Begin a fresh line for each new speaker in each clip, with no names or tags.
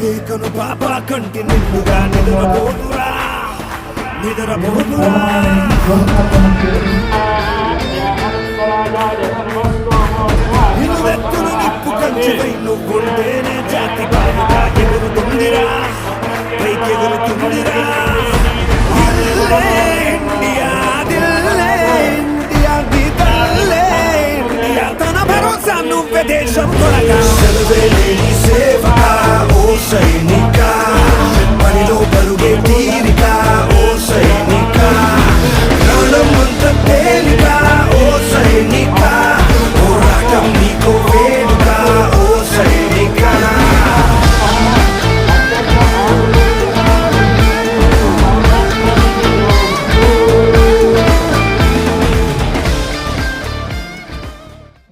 లేఖను పాప కంటి నిండుగా నిద్రపోతురా నిద్రపోతురా నిలువెత్తులు నిప్పు కంచెపై నువ్వుంటేనే జాతి బాగా ఎగురుతుందిరా పైకెగురుతుందిరా ఇండియా దిల్లే ఇండియా దిల్లే ఇండియా తన భరోసా నువ్వే దేశం కొరగా సెలవేలేని సేవక ఓ సైనిక పనిలో పరుగే తీరిక ఓ సైనిక ప్రాణం అంత తేలిక ఓ సైనిక పోరాటం నీకో వేడుక ఓ సైనిక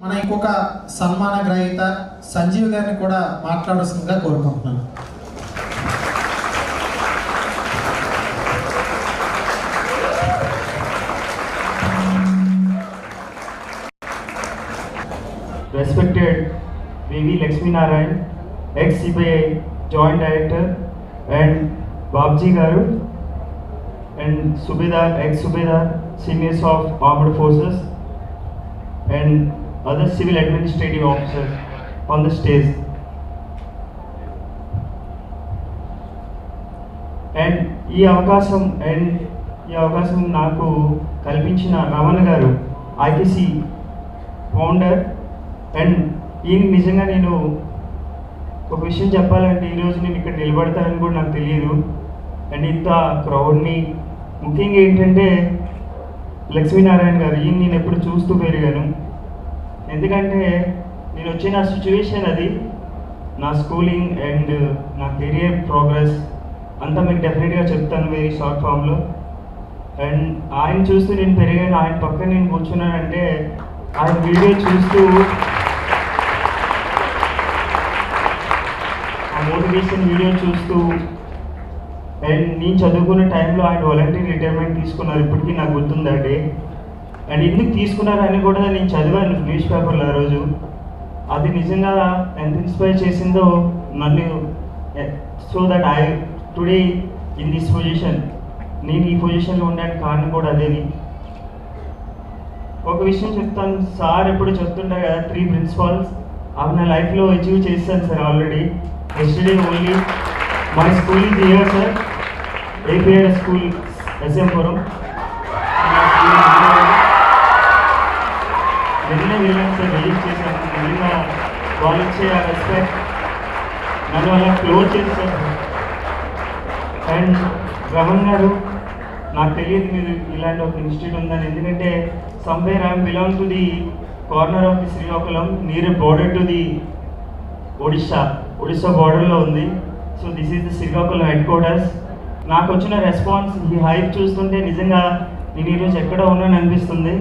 మన ఇంకొక సన్మాన గ్రహీత సంజీవ్ గారిని కూడా మాట్లాడాల్సిందిగా కోరుకుంటున్నాను.
Respected V.V. Lakshmi Narayan, ex-CBI Joint Director, and Babji Garu, and Subedar, ex-Subedar, seniors of Armed Forces, and other civil administrative officers on the stage. And ఈ అవకాశం నాకు కల్పించిన రమణ గారు ఐటీసీ ఫౌండర్. అండ్ ఈయన నిజంగా నేను ఒక విషయం చెప్పాలంటే ఈరోజు నేను ఇక్కడ నిలబడతానని కూడా నాకు తెలియదు. అండ్ ఇంత క్రౌడ్ని ముఖ్యంగా ఏంటంటే లక్ష్మీనారాయణ గారు ఈయన నేను ఎప్పుడు చూస్తూ పెరిగాను. ఎందుకంటే నేను వచ్చిన సిచ్యువేషన్ అది నా స్కూలింగ్ అండ్ నా కెరియర్ ప్రోగ్రెస్ అంతా మీకు డెఫినెట్గా చెప్తాను వెరీ షార్ట్ ఫామ్లో. అండ్ ఆయన చూస్తూ నేను పెరిగాను, ఆయన పక్కన నేను కూర్చున్నానంటే ఆయన వీడియో చూస్తూ ఆ మోటివేషన్ వీడియో చూస్తూ అండ్ నేను చదువుకునే టైంలో ఆయన వాలంటీర్ రిటైర్మెంట్ తీసుకున్నారు. ఇప్పటికీ నాకు గుర్తుంది ఆ డే. అండ్ ఎందుకు తీసుకున్నారని కూడా నేను చదివాను న్యూస్ పేపర్లో ఆ రోజు. అది నిజంగా ఎంత ఇన్స్పైర్ చేసిందో నన్ను, so that I today in this position, నేను ఈ పొజిషన్లో ఉండడానికి కారణం కూడా అదేని. ఒక విషయం చెప్తాను, సార్ ఎప్పుడు చెప్తుంటారు కదా 3 ప్రిన్సిపల్స్, అవి నా లైఫ్లో అచీవ్ చేస్తాను sir already. Yesterday only my school is here sir, APR school ఎస్ఎంపురం. నిన్నే వెళ్ళాను సార్, విజిట్ చేశాను. నిన్న వాళ్ళు ఇచ్చే ఆ రెస్పెక్ట్ నన్ను అలా క్లోజ్ చేస్తారు. అండ్ రమణ్ గారు, నాకు తెలియదు మీరు ఇలాంటి ఒక ఇన్స్టిట్యూట్ ఉందని. ఎందుకంటే somewhere I'm belong to the corner of the Srikakulam, near border to the Odisha బార్డర్లో ఉంది. So this is the Srikakulam head quarters. నాకు వచ్చిన రెస్పాన్స్, ఈ హైప్ చూస్తుంటే నిజంగా నేను ఈరోజు ఎక్కడ ఉన్నాను అనిపిస్తుంది.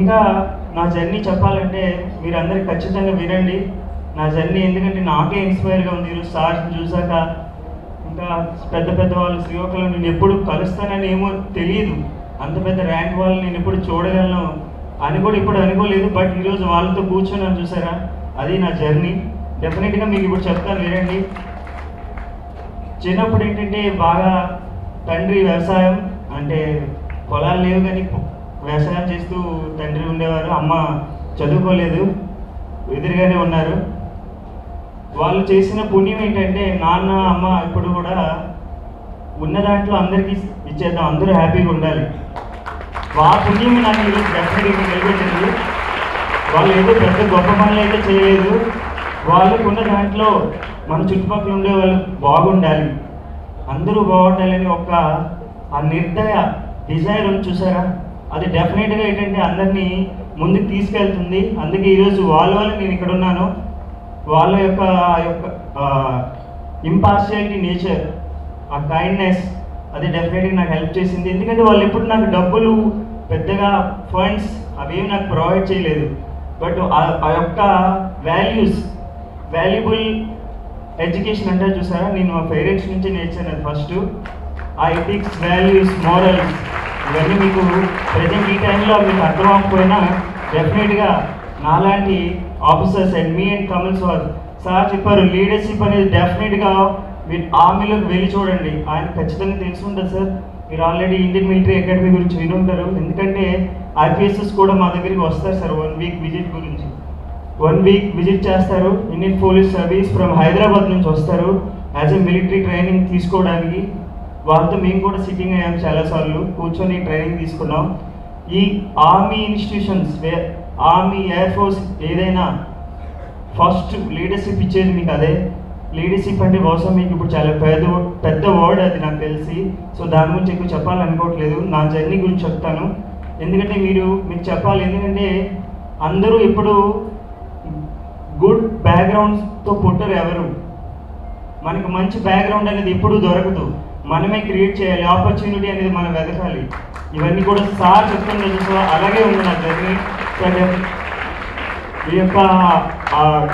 ఇంకా నా జర్నీ చెప్పాలంటే మీరు అందరికి ఖచ్చితంగా వినండి నా జర్నీ, ఎందుకంటే నాకే ఇన్స్పైర్గా ఉంది. ఈరోజు సార్ని చూసాక ఇంకా పెద్ద పెద్ద వాళ్ళు శ్రీకాకుళం నేను ఎప్పుడు కలుస్తానని ఏమో తెలియదు, అంత పెద్ద ర్యాంక్ వాళ్ళు నేను ఎప్పుడు చూడగలను అని కూడా ఇప్పుడు అనుకోలేదు. బట్ ఈరోజు వాళ్ళతో కూర్చున్నాను చూసారా, అది నా జర్నీ. డెఫినెట్గా మీకు ఇప్పుడు చెప్తాను వినండి. చిన్నప్పుడు ఏంటంటే బాగా తండ్రి వ్యవసాయం, అంటే పొలాలు లేవు కానీ వ్యవసాయం చేస్తూ తండ్రి ఉండేవారు. అమ్మ చదువుకోలేదు, ఎదురుగానే ఉన్నారు. వాళ్ళు చేసిన పుణ్యం ఏంటంటే నాన్న అమ్మ ఇప్పుడు కూడా ఉన్న దాంట్లో అందరికీ ఇచ్చేద్దాం, అందరూ హ్యాపీగా ఉండాలి. ఆ పుణ్యం నాకు ఈరోజు డెఫినెట్గా నిలబెట్టింది. వాళ్ళు ఏదో పెద్ద గొప్ప పనులు అయితే చేయలేదు, వాళ్ళకు ఉన్న దాంట్లో మన చుట్టుపక్కల ఉండే వాళ్ళు బాగుండాలి, అందరూ బాగుండాలని ఒక ఆ నిర్దయ డిజైర్ ఉంది చూసారా, అది డెఫినెట్గా ఏంటంటే అందరినీ ముందుకు తీసుకెళ్తుంది. అందుకే ఈరోజు వాళ్ళ నేను ఇక్కడ ఉన్నాను. వాళ్ళ యొక్క ఇంపార్షియాలిటీ నేచర్, ఆ కైండ్నెస్, అది డెఫినెట్గా నాకు హెల్ప్ చేసింది. ఎందుకంటే వాళ్ళు ఎప్పుడు నాకు డబ్బులు పెద్దగా ఫండ్స్ అవేమి నాకు ప్రొవైడ్ చేయలేదు, బట్ ఆ యొక్క వాల్యుబుల్ ఎడ్యుకేషన్ అంటే చూసారా, నేను మా పేరెంట్స్ నుంచి నేర్చాను. అది ఫస్ట్ ఆ ఎథిక్స్, వాల్యూస్, మోరల్స్, ఇవన్నీ మీకు ప్రజెంట్ ఈ టైంలో మీకు అర్థం అవ్వకపోయినా డెఫినెట్గా నాలాంటి officers and me and Kamal sir sir చెప్పారు లీడర్షిప్ అనేది డెఫినెట్గా మీరు ఆర్మీలోకి వెళ్ళి చూడండి. ఆయన ఖచ్చితంగా తెలిసి ఉంటుంది సార్. మీరు ఆల్రెడీ ఇండియన్ మిలిటరీ అకాడమీ గురించి విని ఉంటారు. ఎందుకంటే ఐపీఎస్ఎస్ కూడా మా దగ్గరికి వస్తారు సార్ 1 వీక్ విజిట్ గురించి. 1 వీక్ విజిట్ చేస్తారు. Indian police service from Hyderabad నుంచి వస్తారు యాజ్ ఎ మిలిటరీ ట్రైనింగ్ తీసుకోవడానికి. వాళ్ళతో మేము కూడా సిట్టింగ్ అయ్యాం చాలాసార్లు, కూర్చొని ట్రైనింగ్ తీసుకున్నాం. ఈ army institutions, army, air force ఏదైనా ఫస్ట్ లీడర్షిప్ ఇచ్చేది మీకు అదే. లీడర్షిప్ అంటే బహుశా మీకు ఇప్పుడు చాలా పెద్ద వర్డ్ అది నాకు తెలిసి. సో దాని గురించి ఎక్కువ చెప్పాలనుకోవట్లేదు. నా జర్నీ గురించి చెప్తాను, ఎందుకంటే మీకు చెప్పాలి. ఎందుకంటే అందరూ ఇప్పుడు గుడ్ బ్యాక్గ్రౌండ్స్తో పుట్టరు ఎవరు. మనకి మంచి బ్యాక్గ్రౌండ్ అనేది ఎప్పుడూ దొరకదు, మనమే క్రియేట్ చేయాలి. ఆపర్చునిటీ అనేది మనం వెతకాలి. ఇవన్నీ కూడా సార్ చెప్తున్నది. సో అలాగే ఉంది నా జర్నీ. ఈ యొక్క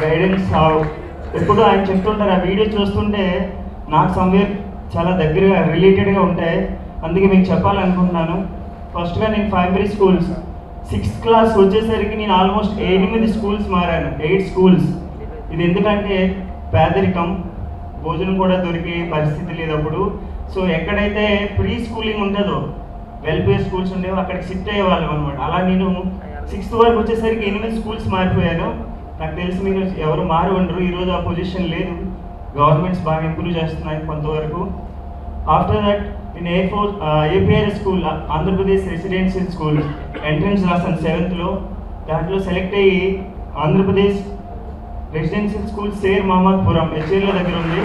గైడెన్స్ ఎప్పుడు ఆయన చెప్తుంటారు. ఆ వీడియో చూస్తుంటే నాకు సమ్వేర్ చాలా దగ్గరగా రిలేటెడ్గా ఉంటాయి. అందుకే మీకు చెప్పాలనుకుంటున్నాను. ఫస్ట్గా నేను ప్రైమరీ స్కూల్స్ 6th క్లాస్ వచ్చేసరికి నేను ఆల్మోస్ట్ 8 స్కూల్స్ మారాను. 8 స్కూల్స్. ఇది ఎందుకంటే పేదరికం, భోజనం కూడా దొరికే పరిస్థితి లేదు అప్పుడు. సో ఎక్కడైతే ప్రీ స్కూలింగ్ ఉంటుందో, వెల్ఫేర్ స్కూల్స్ ఉండేవో అక్కడికి షిఫ్ట్ అయ్యేవాళ్ళం అనమాట. అలా నేను 6th వరకు వచ్చేసరికి 8 స్కూల్స్ మారిపోయాను. నాకు తెలిసి మీరు ఎవరు మారి ఉండరు. ఈరోజు ఆ పొజిషన్ లేదు. గవర్నమెంట్స్ బాగా ఇంప్రూవ్ చేస్తున్నాయి కొంతవరకు. ఆఫ్టర్ దట్ నేను APRS school, Andhra Pradesh residential school entrance రాసాను 7th. దాంట్లో సెలెక్ట్ అయ్యి ఆంధ్రప్రదేశ్ రెసిడెన్షియల్ స్కూల్ షేర్ మహమ్మద్పురం హెచ్ఏర్ల దగ్గర ఉంది.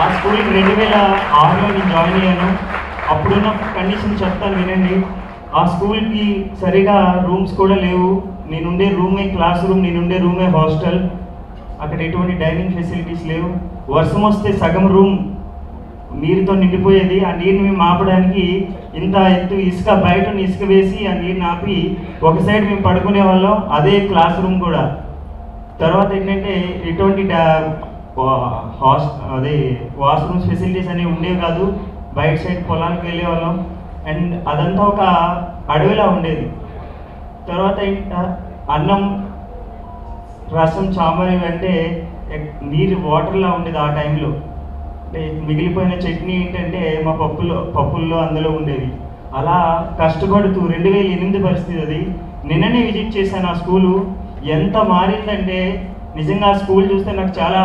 ఆ స్కూల్కి 2006లో నేను జాయిన్ అయ్యాను. అప్పుడున్న కండిషన్ చెప్తాను వినండి. ఆ స్కూల్కి సరిగా రూమ్స్ కూడా లేవు. నేనుండే రూమే క్లాస్ రూమ్, నేనుండే రూమే హాస్టల్. అక్కడ ఎటువంటి డైనింగ్ ఫెసిలిటీస్ లేవు. వర్షం వస్తే సగం రూమ్ నీరుతో నిండిపోయేది. ఆ నీరుని మేము ఆపడానికి ఇంత ఎత్తు ఇసుక, బయట ఇసుక వేసి ఆ నీరుని ఆపి ఒక సైడ్ మేము పడుకునే వాళ్ళం. అదే క్లాస్ రూమ్ కూడా. తర్వాత ఏంటంటే ఎటువంటి అదే వాష్రూమ్స్ ఫెసిలిటీస్ అనేవి ఉండేవి కాదు. బయట సైడ్ పొలానికి వెళ్ళే వాళ్ళం. అండ్ అదంతా ఒక అడవిలా ఉండేది. తర్వాత అన్నం, రసం, సాంబార్ అంటే నీరు వాటర్లా ఉండేది ఆ టైంలో. అంటే మిగిలిపోయిన చట్నీ ఏంటంటే మా పప్పుల్లో అందులో ఉండేవి. అలా కష్టపడుతూ 2008 పరిస్థితి అది. నిన్ననే విజిట్ చేశాను ఆ స్కూలు. ఎంత మారిందంటే నిజంగా ఆ స్కూల్ చూస్తే నాకు చాలా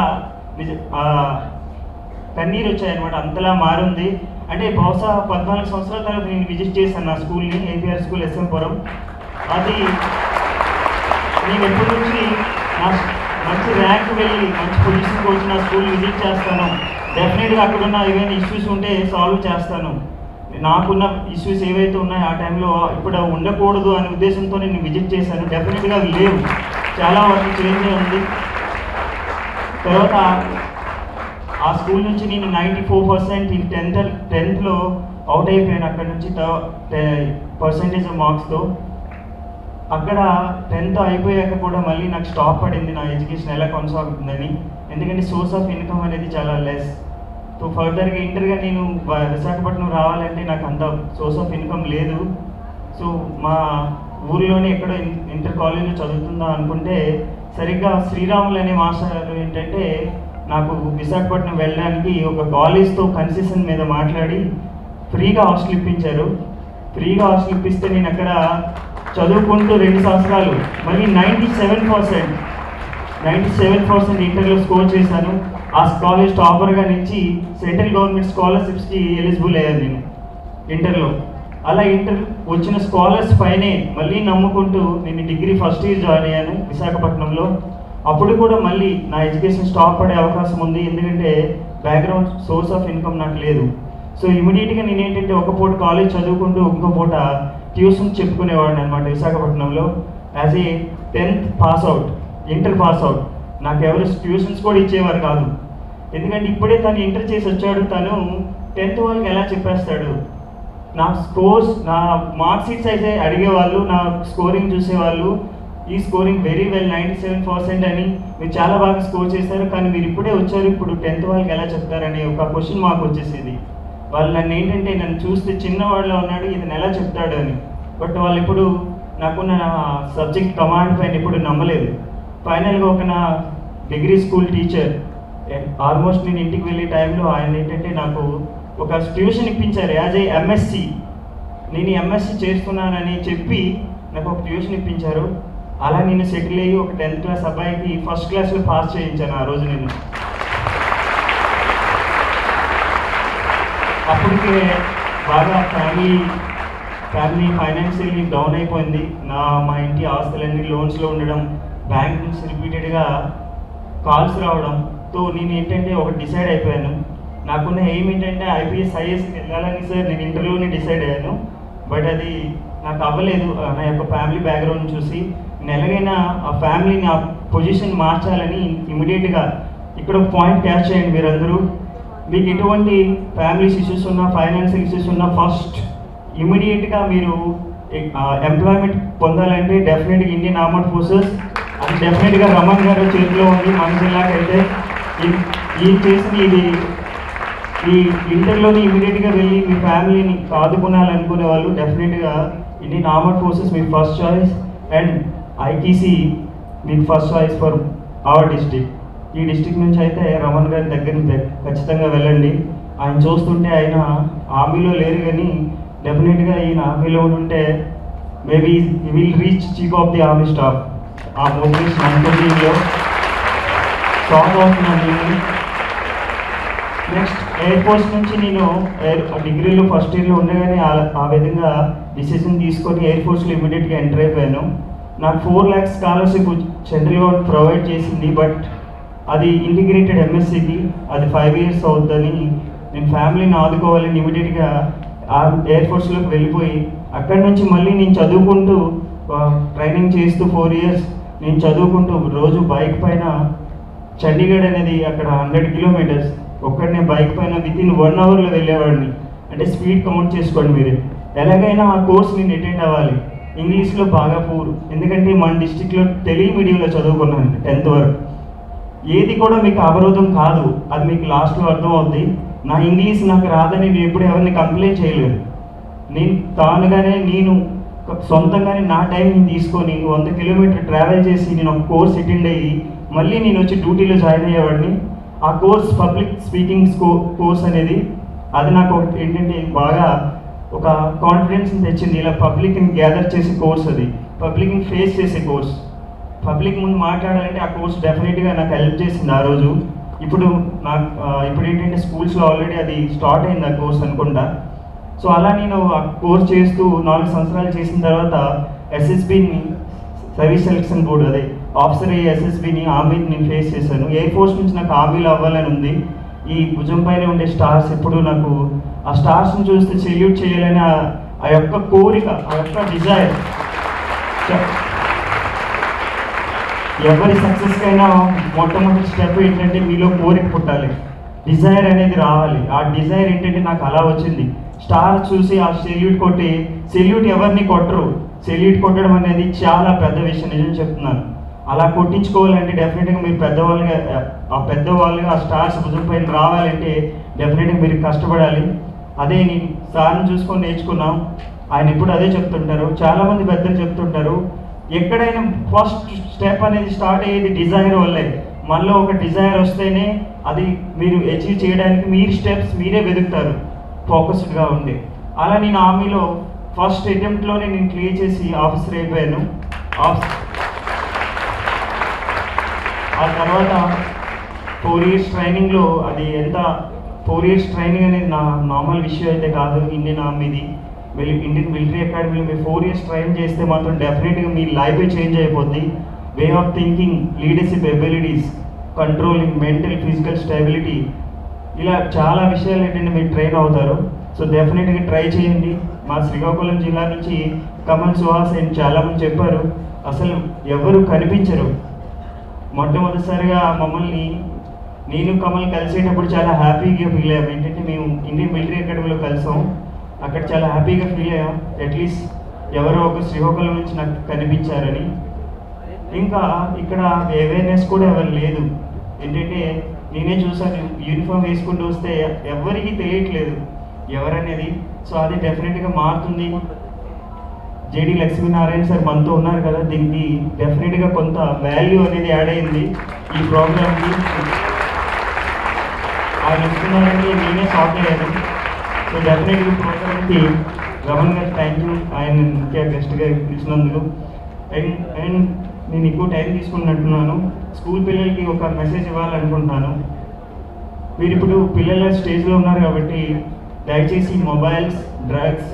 కన్నీరు వచ్చాయన్నమాట. అంతలా మారింది. అంటే బహుశా 14 సంవత్సరాల తర్వాత నేను విజిట్ చేశాను నా స్కూల్ని, ఏపీఆర్ స్కూల్ ఎస్ఎంపురం. అది నేను ఎప్పటి నుంచి మంచి ర్యాంక్ వెళ్ళి మంచి పొజిషన్కి వచ్చి నా స్కూల్ విజిట్ చేస్తాను. డెఫినెట్గా అక్కడున్న ఏవైనా ఇష్యూస్ ఉంటే సాల్వ్ చేస్తాను. నాకున్న ఇష్యూస్ ఏవైతే ఉన్నాయో ఆ టైంలో ఇప్పుడు ఉండకూడదు అనే ఉద్దేశంతో నేను విజిట్ చేశాను. డెఫినెట్గా లేవు, చాలా వరకు చేంజ్ ఉంది. తర్వాత ఆ స్కూల్ నుంచి నేను 94% 10th అవుట్ అయిపోయాను. అక్కడ నుంచి పర్సంటేజ్ మార్క్స్తో. అక్కడ 10th అయిపోయాక కూడా మళ్ళీ నాకు స్టాప్ పడింది నా ఎడ్యుకేషన్ ఎలా కొనసాగుతుందని. ఎందుకంటే సోర్స్ ఆఫ్ ఇన్కమ్ అనేది చాలా లెస్. సో ఫర్దర్గా ఇంటర్గా నేను విశాఖపట్నం రావాలంటే నాకు అంత సోర్స్ ఆఫ్ ఇన్కమ్ లేదు. సో మా ఊర్లోనే ఎక్కడో ఇంటర్ కాలేజ్లో చదువుతుందా అనుకుంటే సరిగ్గా శ్రీరాములు అనే మాస్టర్ ఏంటంటే నాకు విశాఖపట్నం వెళ్ళడానికి ఒక కాలేజ్తో కన్సెషన్ మీద మాట్లాడి ఫ్రీగా హాస్టల్ ఇప్పించారు. ఫ్రీగా హాస్టల్ ఇప్పిస్తే నేను అక్కడ చదువుకుంటూ 2 సంవత్సరాలు మళ్ళీ 97% ఇంటర్లో స్కోర్ చేశాను. ఆ కాలేజ్ టాపర్గా నుంచి సెంట్రల్ గవర్నమెంట్ స్కాలర్షిప్స్కి ఎలిజిబుల్ అయ్యాను నేను ఇంటర్లో. అలా ఇంటర్ వచ్చిన స్కాలర్స్ పైనే మళ్ళీ నమ్ముకుంటూ నేను డిగ్రీ ఫస్ట్ ఇయర్ జాయిన్ అయ్యాను విశాఖపట్నంలో. అప్పుడు కూడా మళ్ళీ నా ఎడ్యుకేషన్ స్టాప్ పడే అవకాశం ఉంది, ఎందుకంటే బ్యాక్గ్రౌండ్ సోర్స్ ఆఫ్ ఇన్కమ్ నాకు లేదు. సో ఇమీడియట్గా నేను ఏంటంటే ఒక పూట కాలేజ్ చదువుకుంటూ ఇంకో పూట ట్యూషన్ చెప్పుకునేవాడిని అనమాట విశాఖపట్నంలో. As a 10th pass out, inter pass out. నాకు ఎవరు ట్యూషన్స్ కూడా ఇచ్చేవారు కాదు. ఎందుకంటే ఇప్పుడే తను ఇంటర్ చేసి వచ్చాడు, తను 10th వాళ్ళకి ఎలా చెప్పేస్తాడు. నా స్కోర్స్, నా మార్క్ షీట్స్ అయితే అడిగేవాళ్ళు, నా స్కోరింగ్ చూసేవాళ్ళు. ఈ స్కోరింగ్ వెరీ వెల్ 97% అని, మీరు చాలా బాగా స్కోర్ చేశారు, కానీ మీరు ఇప్పుడే వచ్చారు, ఇప్పుడు 10th వాళ్ళకి ఎలా చెప్తారని ఒక క్వశ్చన్ మార్క్ వచ్చేసింది. వాళ్ళు నన్ను ఏంటంటే నన్ను చూస్తే చిన్నవాడిలో ఉన్నాడు, ఇతను ఎలా చెప్తాడు అని. బట్ వాళ్ళు ఇప్పుడు నాకున్న సబ్జెక్ట్ కమాండ్ పైన ఎప్పుడు నమ్మలేదు. ఫైనల్గా ఒక నా డిగ్రీ స్కూల్ టీచర్ ఆల్మోస్ట్ నేను ఇంటికి వెళ్ళే టైంలో ఆయన ఏంటంటే నాకు ఒక ట్యూషన్ ఇప్పించారు. యాజ్ ఏ ఎంఎస్సి, నేను ఎంఎస్సి చేస్తున్నానని చెప్పి నాకు ఒక ట్యూషన్ ఇప్పించారు. అలా నేను సెటిల్ అయ్యి ఒక 10th క్లాస్ అబ్బాయికి ఫస్ట్ క్లాస్లో పాస్ చేయించాను ఆ రోజు నేను. అప్పటికే బాగా ఫ్యామిలీ ఫైనాన్షియల్లీ డౌన్ అయిపోయింది. మా ఇంటి ఆస్తులన్నీ లోన్స్లో ఉండడం, బ్యాంక్ నుంచి రిపీటెడ్గా కాల్స్ రావడంతో నేను ఏంటంటే ఒకటి డిసైడ్ అయిపోయాను. నాకున్న ఎయిమ్ ఏంటంటే ఐపీఎస్ ఐఏఎస్కి వెళ్ళాలని సార్ నేను ఇంటర్వ్యూని డిసైడ్ అయ్యాను. బట్ అది నాకు అవ్వలేదు. నా యొక్క ఫ్యామిలీ బ్యాక్గ్రౌండ్ చూసి నేను ఎలాగైనా ఆ ఫ్యామిలీని ఆ పొజిషన్ మార్చాలని ఇమీడియట్గా ఇక్కడ ఒక పాయింట్ క్యాచ్ చేయండి మీరందరూ. మీకు ఎటువంటి ఫ్యామిలీస్ ఇష్యూస్ ఉన్నా, ఫైనాన్షియల్ ఇష్యూస్ ఉన్నా, ఫస్ట్ ఇమీడియట్గా మీరు ఎంప్లాయ్మెంట్ పొందాలంటే డెఫినెట్గా ఇండియన్ ఆర్మ్డ్ ఫోర్సెస్, అది డెఫినెట్గా రమణ్ గారి చేతిలో ఉంది. మన జిల్లాకైతే ఈ చేసిన ఈ ఇంటర్లోని ఇమీడియట్గా వెళ్ళి మీ ఫ్యామిలీని ఆదుకోవాలనుకునే వాళ్ళు డెఫినెట్గా ఇండియన్ ఆర్మ్డ్ ఫోర్సెస్ మీకు ఫస్ట్ చాయిస్, అండ్ ఐటీసీ మీకు first choice for our district. ఈ డిస్ట్రిక్ట్ నుంచి అయితే రమణ్ గారి దగ్గర ఖచ్చితంగా వెళ్ళండి. ఆయన చూస్తుంటే ఆయన ఆర్మీలో లేరు కానీ డెఫినెట్గా ఈయన ఆర్మీలో ఉంటే maybe he will reach chief of the army staff. ఆ మోటివేషన్ అంతలో స్టాప్ అవుతున్నాను. నెక్స్ట్ ఎయిర్ ఫోర్స్ నుంచి నేను డిగ్రీలో ఫస్ట్ ఇయర్లో ఉండగానే ఆ విధంగా డిసిషన్ తీసుకొని ఎయిర్ ఫోర్స్లో ఇమీడియట్గా ఎంటర్ అయిపోయాను. నాకు 4 lakhs scholarship central government provide చేసింది. బట్ అది ఇంటిగ్రేటెడ్ ఎంఎస్సికి, అది 5 years అవుతుందని నేను ఫ్యామిలీని ఆదుకోవాలని ఇమీడియట్గా ఎయిర్ ఫోర్స్లోకి వెళ్ళిపోయి అక్కడి నుంచి మళ్ళీ నేను చదువుకుంటూ ట్రైనింగ్ చేస్తూ 4 years నేను చదువుకుంటూ రోజు బైక్ పైన చండీగఢ్ అనేది అక్కడ 100 kilometers ఒక్కడనే బైక్ పైన వితిన్ 1 hourలో వెళ్ళేవాడిని. అంటే స్పీడ్ కౌంట్ చేసుకోండి మీరు. ఎలాగైనా ఆ కోర్స్ నేను అటెండ్ అవ్వాలి. ఇంగ్లీష్లో బాగా పూర్, ఎందుకంటే మన డిస్టిక్లో తెలుగు మీడియంలో చదువుకున్నాను 10th వరకు. ఏది కూడా మీకు అవరోధం కాదు, అది మీకు లాస్ట్లో అర్థం అవుద్ది. నా ఇంగ్లీష్ నాకు రాదని నేను ఎప్పుడు ఎవరిని కంప్లైంట్ చేయలేదు. నేను సొంతంగానే నా టైం తీసుకొని 100 kilometers ట్రావెల్ చేసి నేను ఒక కోర్స్ అటెండ్ అయ్యి మళ్ళీ నేను వచ్చి డ్యూటీలో జాయిన్ అయ్యేవాడిని. ఆ కోర్స్ పబ్లిక్ స్పీకింగ్ కోర్స్ అనేది అది నాకు ఒకటి ఏంటంటే బాగా ఒక కాన్ఫిడెన్స్ని తెచ్చింది. ఇలా పబ్లిక్ని గ్యాదర్ చేసే కోర్స్, అది పబ్లిక్ని ఫేస్ చేసే కోర్స్, పబ్లిక్ ముందు మాట్లాడాలంటే ఆ కోర్స్ డెఫినెట్గా నాకు హెల్ప్ చేసింది ఆ రోజు. ఇప్పుడు ఏంటంటే స్కూల్స్లో ఆల్రెడీ అది స్టార్ట్ అయింది ఆ కోర్స్ అనుకుంటా. సో అలా నేను ఆ కోర్స్ చేస్తూ 4 సంవత్సరాలు చేసిన తర్వాత ఎస్ఎస్బిని, సర్వీస్ సెలక్షన్ బోర్డు, అదే ఆఫీసర్ అయ్యే ఎస్ఎస్బిని, ఆర్మీని నేను ఫేస్ చేశాను. ఎయిర్ ఫోర్స్ నుంచి నాకు ఆర్మీలో అవ్వాలని ఉంది. ఈ భుజం పైన ఉండే స్టార్స్ ఎప్పుడు నాకు ఆ స్టార్స్ని చూస్తే సెల్యూట్ చేయాలని ఆ యొక్క కోరిక, ఆ యొక్క డిజైర్. ఎవరి సక్సెస్కైనా మొట్టమొదటి స్టెప్ ఏంటంటే మీలో కోరిక పుట్టాలి, డిజైర్ అనేది రావాలి. ఆ డిజైర్ ఏంటంటే నాకు అలా వచ్చింది. స్టార్ చూసి ఆ సెల్యూట్ ఎవరిని కొట్టరు. సెల్యూట్ కొట్టడం అనేది చాలా పెద్ద విషయం, నిజం చెప్తున్నాను. అలా కొట్టించుకోవాలంటే డెఫినెట్గా మీరు పెద్దవాళ్ళుగా ఆ స్టార్స్ భుజం పైన రావాలంటే డెఫినెట్గా మీరు కష్టపడాలి. అదే నేను సార్ని చూసుకొని నేర్చుకున్నాం. ఆయన ఇప్పుడు అదే చెప్తుంటారు, చాలామంది పెద్దలు చెప్తుంటారు, ఎక్కడైనా ఫస్ట్ స్టెప్ అనేది స్టార్ట్ అయ్యేది డిజైర్ వల్లే. మనలో ఒక డిజైర్ వస్తేనే అది మీరు అచీవ్ చేయడానికి మీరు స్టెప్స్ మీరే వెతుకుతారు ఫోకస్డ్గా ఉండి. అలా నేను ఆర్మీలో ఫస్ట్ అటెంప్ట్లోనే నేను క్లియర్ చేసి ఆఫీసర్ అయిపోయాను. ఆ తర్వాత 4 years ట్రైనింగ్లో, అది 4 years ట్రైనింగ్ అనేది నా నార్మల్ విషయం అయితే కాదు. ఇండియన్ ఆర్మీది, ఇండియన్ మిలిటరీ అకాడమీలో మీరు 4 years ట్రైన్ చేస్తే మాత్రం డెఫినెట్గా మీ లైఫే చేంజ్ అయిపోద్ది. Way of thinking, leadership abilities, controlling, mental, physical stability, ఇలా చాలా విషయాలు ఏంటంటే మీరు ట్రైన్ అవుతారు. సో డెఫినెట్గా ట్రై చేయండి. మా శ్రీకాకుళం జిల్లా నుంచి కమల్ సుహాస్ అండ్ చాలామంది చెప్పారు, అసలు ఎవరు కనిపించరు. మొట్టమొదటిసారిగా మమ్మల్ని నేను కమల్ కలిసేటప్పుడు చాలా హ్యాపీగా ఫీల్ అయ్యాం. ఏంటంటే మేము ఇండియన్ మిలిటరీ అకాడమీలో కలిసాం, అక్కడ చాలా హ్యాపీగా ఫీల్ అయ్యాం. అట్లీస్ట్ ఎవరో ఒక శ్రీకాకుళం నుంచి నాకు కనిపించారని. ఇంకా ఇక్కడ అవేర్నెస్ కూడా ఎవరు లేదు. ఏంటంటే నేనే చూసాను, యూనిఫామ్ వేసుకుంటూ వస్తే ఎవరికి తెలియట్లేదు ఎవరనేది. సో అది డెఫినెట్గా మారుతుంది. జేడి లక్ష్మీనారాయణ సార్ మనతో ఉన్నారు కదా, దీనికి డెఫినెట్గా కొంత వాల్యూ అనేది యాడ్ అయింది ఈ ప్రోగ్రామ్కి. ఆయన వస్తున్నారని నేనే షాక్ అయ్యాను. సో డెఫినెట్గా ప్రోగ్రామ్కి రమణ్ గారు థ్యాంక్ యూ, ఆయన ముఖ్య గెస్ట్గా పిలిచినందుకు. అండ్ నేను ఎక్కువ టైం తీసుకున్నట్టున్నాను. స్కూల్ పిల్లలకి ఒక మెసేజ్ ఇవ్వాలనుకుంటున్నాను. మీరు ఇప్పుడు పిల్లల స్టేజ్లో ఉన్నారు కాబట్టి దయచేసి మొబైల్స్, డ్రగ్స్,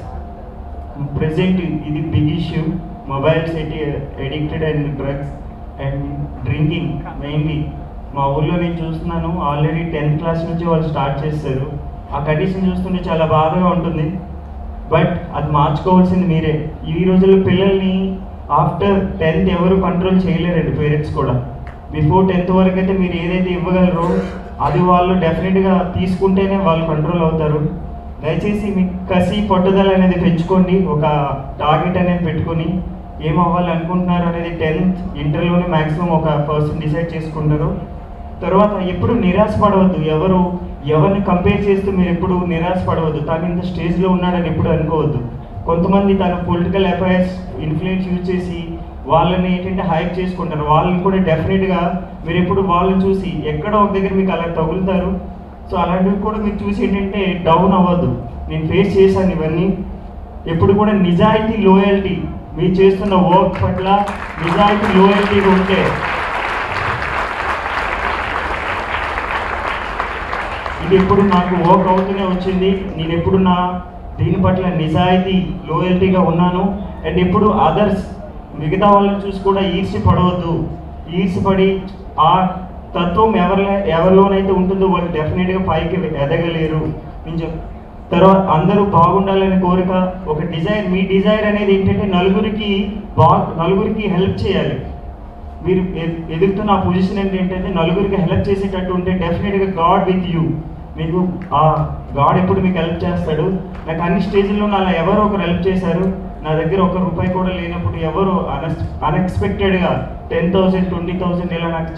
ప్రెసెంట్ ఇది big issue. Mobiles addicted and drugs and drinking mainly. మా ఊళ్ళో నేను చూస్తున్నాను, ఆల్రెడీ 10th క్లాస్ నుంచి వాళ్ళు స్టార్ట్ చేస్తారు. ఆ కండిషన్ చూస్తుంటే చాలా బాధగా ఉంటుంది. బట్ అది మార్చుకోవాల్సింది మీరే. ఈ రోజుల్లో పిల్లల్ని ఆఫ్టర్ 10th ఎవరు కంట్రోల్ చేయలేరండి, పేరెంట్స్ కూడా. బిఫోర్ 10th వరకు అయితే మీరు ఏదైతే ఇవ్వగలరో అది వాళ్ళు డెఫినెట్గా తీసుకుంటేనే వాళ్ళు కంట్రోల్ అవుతారు. దయచేసి మీ కసి పట్టుదల అనేది పెంచుకోండి. ఒక టార్గెట్ అనేది పెట్టుకొని ఏమవ్వాలి అనుకుంటున్నారు అనేది 10th ఇంటర్లోనే మ్యాక్సిమం ఒక పర్సన్ డిసైడ్ చేసుకుంటారు. తర్వాత ఎప్పుడు నిరాశపడవద్దు. ఎవరిని కంపేర్ చేస్తూ మీరు ఎప్పుడు నిరాశపడవద్దు. తను ఇంత స్టేజ్లో ఉన్నాడని ఎప్పుడు అనుకోవద్దు. కొంతమంది తన పొలిటికల్ అఫైర్స్ ఇన్ఫ్లుయెన్స్ యూజ్ చేసి వాళ్ళని ఏంటంటే హైప్ చేసుకుంటారు. వాళ్ళని కూడా డెఫినెట్గా మీరు ఎప్పుడు వాళ్ళని చూసి ఎక్కడో ఒక దగ్గర మీకు అలా తగులుతారు. సో అలాంటివి కూడా మీరు చూసి ఏంటంటే డౌన్ అవ్వద్దు. నేను ఫేస్ చేశాను ఇవన్నీ. ఎప్పుడు కూడా నిజాయితీ, లోయల్టీ, మీరు చేస్తున్న వర్క్ పట్ల నిజాయితీ, లోయల్టీగా ఉంటే ఇది ఎప్పుడు నాకు వర్క్ అవుతూనే వచ్చింది. నేను ఎప్పుడు నా దీని పట్ల నిజాయితీ, లోయల్టీగా ఉన్నాను. అండ్ ఎప్పుడు అదర్స్, మిగతా వాళ్ళని చూసి కూడా ఈర్ష్యపడవద్దు. ఈర్ష్యపడి ఆ తత్వం ఎవరిలోనైతే ఉంటుందో వాళ్ళు డెఫినెట్గా పైకి ఎదగలేరు. తర్వాత అందరూ బాగుండాలనే కోరిక, ఒక డిజైర్, మీ డిజైర్ అనేది ఏంటంటే నలుగురికి హెల్ప్ చేయాలి. మీరు ఎదుగుతున్న ఆ పొజిషన్ ఏంటంటే నలుగురికి హెల్ప్ చేసేటట్టు ఉంటే డెఫినెట్గా గాడ్ విత్ యూ. మీకు ఆ గాడ్ ఎప్పుడు మీకు హెల్ప్ చేస్తాడు. నాకు అన్ని స్టేజ్లో అలా ఎవరో ఒకరు హెల్ప్ చేశారు. నా దగ్గర ₹1 కూడా లేనప్పుడు ఎవరు అన్ఎక్స్పెక్టెడ్గా 10,000, 20,000 ఇలా నాకు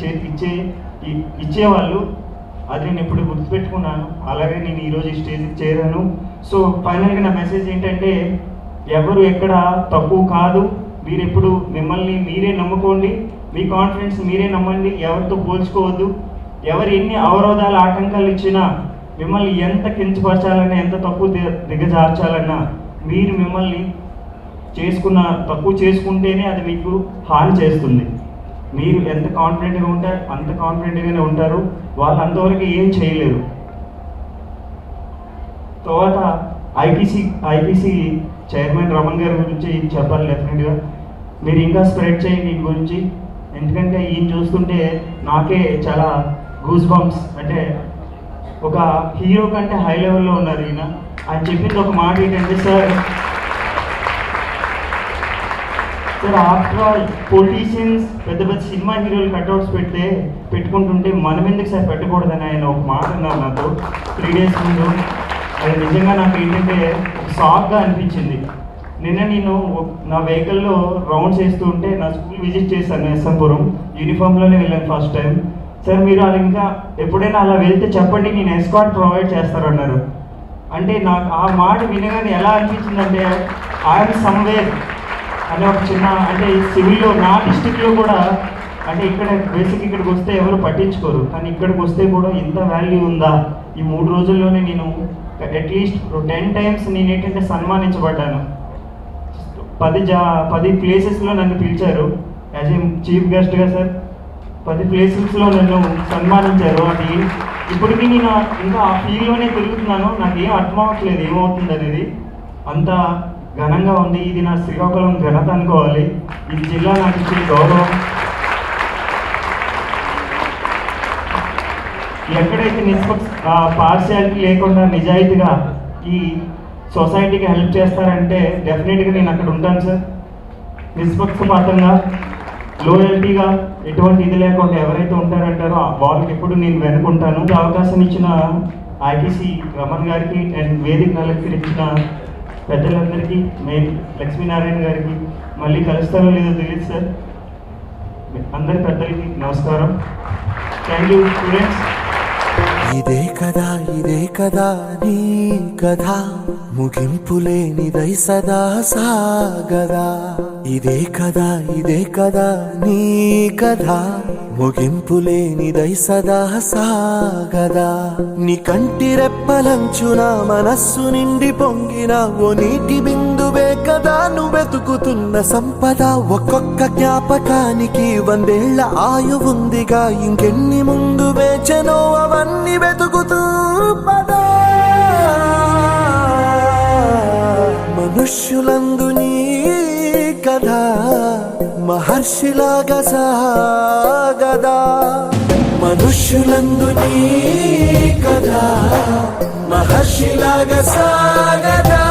ఇచ్చేవాళ్ళు. అది నేను ఎప్పుడు గుర్తుపెట్టుకున్నాను. అలాగే నేను ఈరోజు ఈ స్టేజ్కి చేరాను. సో ఫైనల్గా నా మెసేజ్ ఏంటంటే ఎవరు ఎక్కడ తక్కువ కాదు. మీరు ఎప్పుడు మిమ్మల్ని మీరే నమ్ముకోండి. మీ కాన్ఫిడెన్స్ మీరే నమ్మండి. ఎవరితో పోల్చుకోవద్దు. ఎవరు ఎన్ని అవరోధాలు, ఆటంకాలు ఇచ్చినా, మిమ్మల్ని ఎంత కించపరచాలన్నా, ఎంత తక్కువ దిగజార్చాలన్నా, మీరు మిమ్మల్ని తక్కువ చేసుకుంటేనే అది మీకు హాని చేస్తుంది. మీరు ఎంత కాన్ఫిడెంట్గా ఉంటే అంత కాన్ఫిడెంట్గానే ఉంటారు. వాళ్ళు అంతవరకు ఏం చేయలేరు. తర్వాత ఐటీసీ చైర్మన్ రమణ్ గారి గురించి చెప్పాలి. డెఫినెట్గా మీరు ఇంకా స్ప్రెడ్ చేయండి దీని గురించి. ఎందుకంటే ఈయన చూస్తుంటే నాకే చాలా గూస్ బంప్స్. అంటే ఒక హీరో కంటే హై లెవెల్లో ఉన్నారు ఈయన. ఆయన చెప్పింది ఒక మాట ఏంటంటే, సార్ ఆఫ్టర్ ఆల్ పొలిటీషియన్స్ పెద్ద పెద్ద సినిమా హీరోలు కట్అవుట్స్ పెట్టుకుంటుంటే మనం ఎందుకు సార్ పెట్టకూడదని ఆయన ఒక మాట అన్నారు నాకు 3 days ముందు. అది నిజంగా నాకు ఏంటంటే ఒక షాక్గా అనిపించింది. నిన్న నేను నా వెహికల్లో రౌండ్స్ వేస్తూ ఉంటే నా స్కూల్ విజిట్ చేశాను, ఎస్ఎంపురం. యూనిఫామ్లోనే వెళ్ళాను ఫస్ట్ టైం. సార్ మీరు అలా ఇంకా ఎప్పుడైనా అలా వెళ్తే చెప్పండి, నేను ఎస్కార్ట్ ప్రొవైడ్ చేస్తారన్నారు. అంటే నాకు ఆ మాట వినగానే ఎలా అనిపించిందంటే ఐఎమ్ సమ్వేర్ అనే ఒక చిన్న, అంటే సివిల్లో నా డిస్టిక్లో కూడా, అంటే ఇక్కడ బేసిక్ ఇక్కడికి వస్తే ఎవరు పట్టించుకోరు, కానీ ఇక్కడికి వస్తే కూడా ఇంత వాల్యూ ఉందా. ఈ 3 రోజుల్లోనే నేను అట్లీస్ట్ 10 times నేను ఏంటంటే సన్మానించబడ్డాను. 10 ప్లేసెస్లో నన్ను పిలిచారు యాజ్ ఏ చీఫ్ గెస్ట్గా. సార్ 10 ప్లేసెస్లో నన్ను సన్మానించారు. అది ఇప్పటికీ నేను ఇంకా ఆ ఫీల్డ్లోనే తిరుగుతున్నాను. నాకు ఏం అర్థం అవ్వట్లేదు ఏమవుతుంది అనేది. అంత ఘనంగా ఉంది. ఇది నా శ్రీకాకుళం ఘనత అనుకోవాలి. ఈ జిల్లా నాకు ఇచ్చిన గౌరవం. ఎక్కడైతే పార్షియాలిటీ లేకుండా నిజాయితీగా ఈ సొసైటీకి హెల్ప్ చేస్తారంటే డెఫినెట్గా నేను అక్కడ ఉంటాను సార్. నిష్పక్షపాతంగా, లోయల్టీగా, ఎటువంటి ఇది లేకుండా ఎవరైతే ఉంటారంటారో వాళ్ళకి ఎప్పుడు నేను వెనుకుంటాను. అవకాశం ఇచ్చిన ఐటీసీ రమణ్ గారికి అండ్ వేదిక అలంకరించిన పెద్దలందరికీ, మెయిన్ లక్ష్మీనారాయణ గారికి, మళ్ళీ కలుస్తారో లేదో తెలియదు సార్, అందరి పెద్దలకి నమస్కారం. Thank you students.
ఇదే కదా నీ కథ ముగింపులేనిదై సదా సాగదా ఇదే కదా నీ కథ ముగింపులేనిదై సదా సాగదా నీ కంటి రెప్పలంచున మనస్సు నిండి పొంగిన ఓ నీటి బిందువే కదా నువ్వెతుకుతున్న సంపద ఒక్కొక్క జ్ఞాపకానికి 100 ఏళ్ల ఆయువుందిగా ఇంకెన్ని ముందు వేచనో అవన్నీ వెతుకుతూ పదా మనుష్యులందు నీ కథ మహర్షిలాగా సాగదా మనుష్యులందు నీ కథ మహర్షిలాగా సాగదా